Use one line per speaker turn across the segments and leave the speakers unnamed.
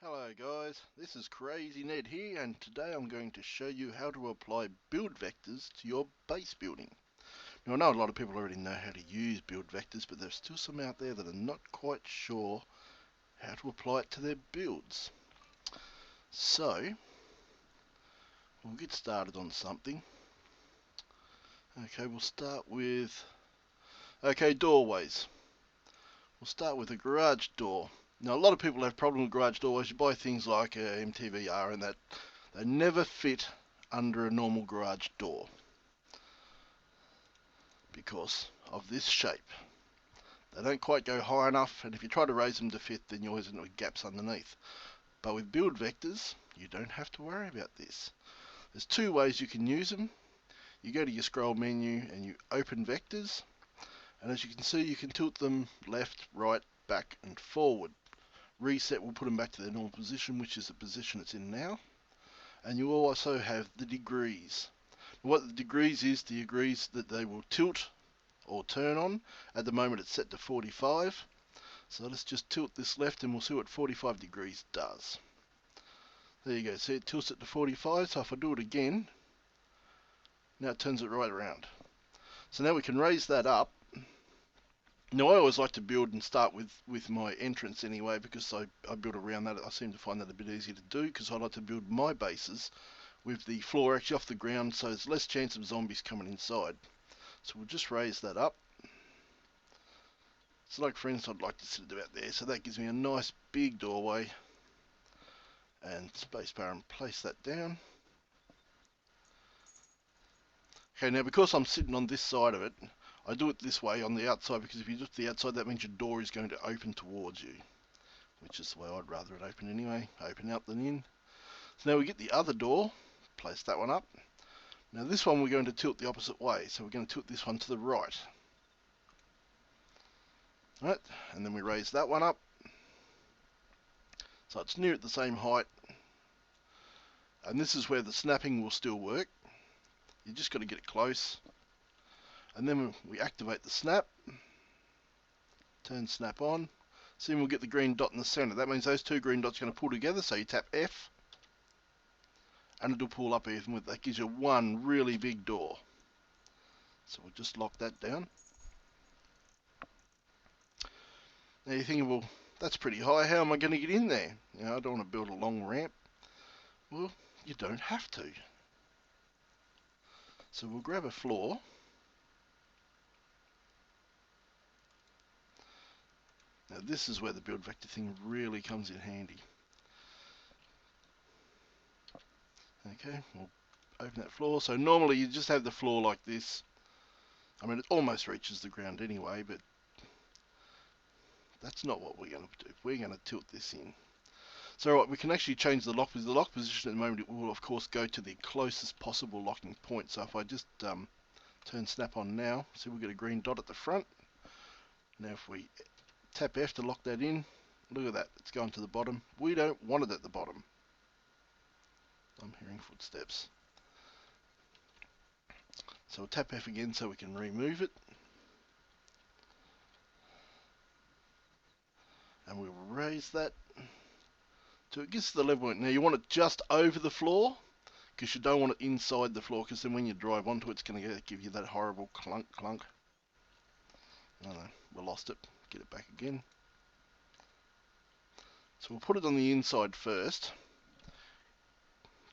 Hello guys, this is Crazy Ned here, and today I'm going to show you how to apply build vectors to your base building. Now I know a lot of people already know how to use build vectors, but there's still some out there that are not quite sure how to apply it to their builds. So, we'll get started on something. Okay, we'll start with, doorways. We'll start with a garage door. Now a lot of people have problem with garage doorways. You buy things like MTVR and that, they never fit under a normal garage door because of this shape. They don't quite go high enough, and if you try to raise them to fit, then you always end up with gaps underneath. But with build vectors, you don't have to worry about this. There's two ways you can use them. You go to your scroll menu and you open vectors, and as you can see, you can tilt them left, right, back and forward. Reset will put them back to their normal position, which is the position it's in now. And you also have the degrees. What the degrees is, the degrees that they will tilt or turn on. At the moment it's set to 45. So let's just tilt this left and we'll see what 45 degrees does. There you go, see it tilts it to 45, so if I do it again, now it turns it right around. So now we can raise that up. Now I always like to build and start with my entrance anyway, because I build around that. I seem to find that a bit easier to do, because I like to build my bases with the floor actually off the ground, so there's less chance of zombies coming inside. So we'll just raise that up. So like for instance, I'd like to sit it about there, so that gives me a nice big doorway. And spacebar and place that down. Okay, now because I'm sitting on this side of it, I do it this way on the outside, because if you do it to the outside, that means your door is going to open towards you, which is the way I'd rather it open anyway, open out than in. So now we get the other door, place that one up. Now this one we're going to tilt the opposite way, so we're going to tilt this one to the right. Right, and then we raise that one up, so it's near at the same height. And this is where the snapping will still work. You just got to get it close. And then we activate the snap, turn snap on. Soon we'll get the green dot in the center. That means those two green dots are going to pull together, so you tap F, and it'll pull up even with that. Gives you one really big door. So we'll just lock that down. Now you're thinking, well, that's pretty high. How am I going to get in there? You know, I don't want to build a long ramp. Well, you don't have to. So we'll grab a floor. Now this is where the build vector thing really comes in handy. Okay, we'll open that floor. So normally you just have the floor like this. I mean, it almost reaches the ground anyway, but that's not what we're going to do. We're going to tilt this in. So right, we can actually change the lock position. The lock position at the moment, it will of course go to the closest possible locking point. So if I just turn snap on now, see we've got a green dot at the front. Now if we tap F to lock that in, look at that, it's going to the bottom. We don't want it at the bottom. I'm hearing footsteps. So we'll tap F again so we can remove it. And we'll raise that till it gets to the level. Now you want it just over the floor, because you don't want it inside the floor, because then when you drive onto it, it's going to give you that horrible clunk clunk. Oh no, we lost it. Get it back again. So we'll put it on the inside first.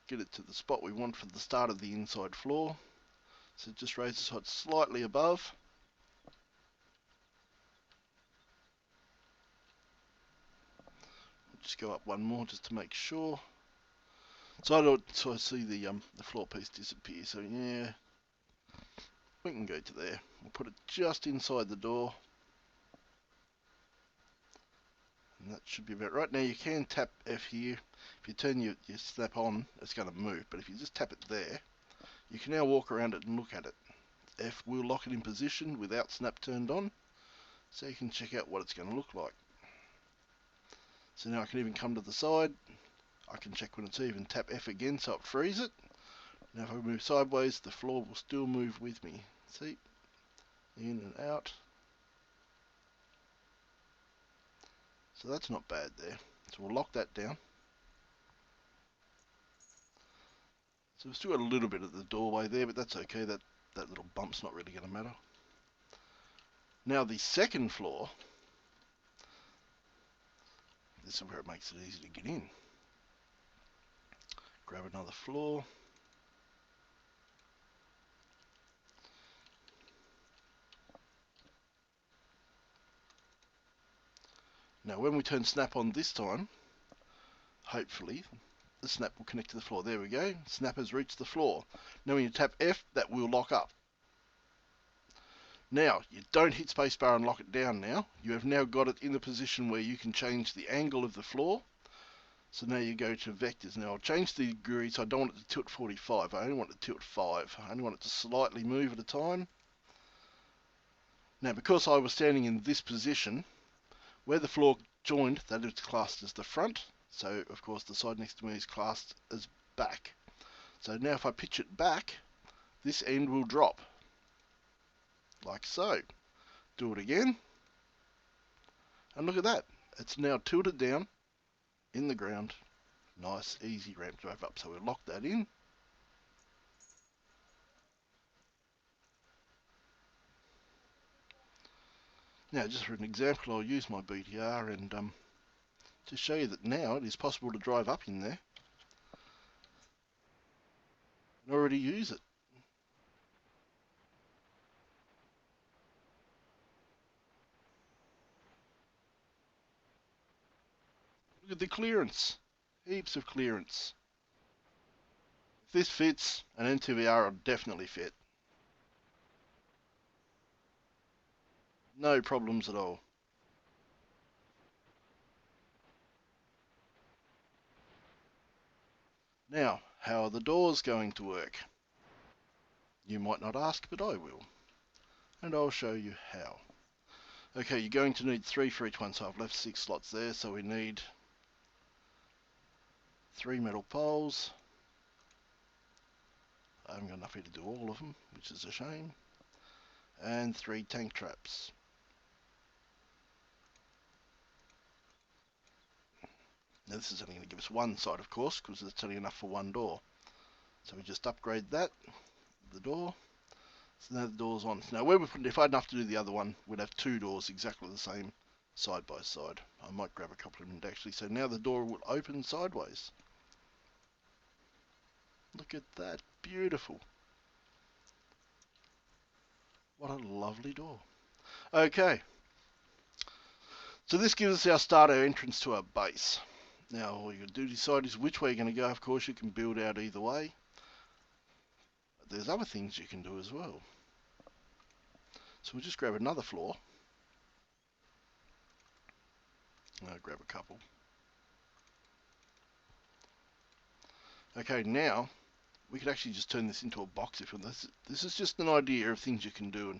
Get it to the spot we want for the start of the inside floor. So just raise the side slightly above. We'll just go up one more just to make sure. So I see the floor piece disappear. So yeah, we can go to there. We'll put it just inside the door. And that should be about right. Now you can tap F here. If you turn your snap on, it's going to move. But if you just tap it there, you can now walk around it and look at it. F will lock it in position without snap turned on, so you can check out what it's going to look like. So now I can even come to the side. I can check when it's even. Tap F again so it frees it. Now if I move sideways, the floor will still move with me. See? In and out. So that's not bad there. So we'll lock that down. So we've still got a little bit of the doorway there, but that's okay. That little bump's not really going to matter. Now the second floor, this is where it makes it easy to get in. Grab another floor. Now when we turn snap on this time, hopefully the snap will connect to the floor. There we go. Snap has reached the floor. Now when you tap F, that will lock up. Now, you don't hit spacebar and lock it down now. You have now got it in the position where you can change the angle of the floor. So now you go to vectors. Now I'll change the degrees. I don't want it to tilt 45. I only want it to tilt 5. I only want it to slightly move at a time. Now because I was standing in this position, where the floor joined, that is classed as the front. So of course the side next to me is classed as back. So now if I pitch it back, this end will drop. Like so. Do it again. And look at that. It's now tilted down in the ground. Nice, easy ramp drive up. So we'll lock that in. Now, just for an example, I'll use my BTR and to show you that now it is possible to drive up in there and already use it. Look at the clearance. Heaps of clearance. If this fits, an NTVR will definitely fit. No problems at all. Now, how are the doors going to work? You might not ask, but I will. And I'll show you how. Okay, you're going to need 3 for each one, so I've left 6 slots there, so we need 3 metal poles. I haven't got enough here to do all of them, which is a shame. And 3 tank traps. Now this is only going to give us one side, of course, because it's only enough for one door. So we just upgrade that, the door. So now the door's on. Now where we put it, if I had enough to do the other one, we'd have 2 doors exactly the same, side by side. I might grab a couple of them actually. So now the door will open sideways. Look at that, beautiful. What a lovely door. Okay, so this gives us our starter entrance to our base. Now all you do decide is which way you're going to go. Of course you can build out either way. But there's other things you can do as well. So we'll just grab another floor. I'll grab a couple. Okay, now we could actually just turn this into a box if you want. This is just an idea of things you can do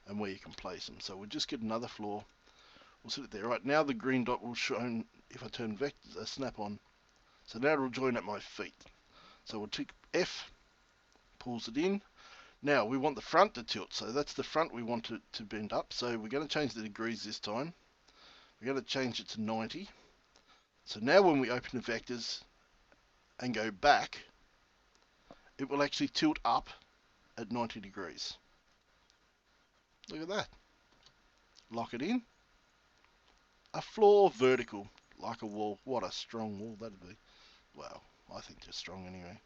and where you can place them. So we'll just get another floor. We'll set it there. Right now the green dot will show if I turn vector snap on. So now it'll join at my feet. So we'll tick F, pulls it in. Now we want the front to tilt, so that's the front we want it to bend up. So we're going to change the degrees this time. We're going to change it to 90. So now when we open the vectors and go back, it will actually tilt up at 90 degrees. Look at that. Lock it in. A floor vertical, like a wall. What a strong wall that'd be. Well, I think they're strong anyway.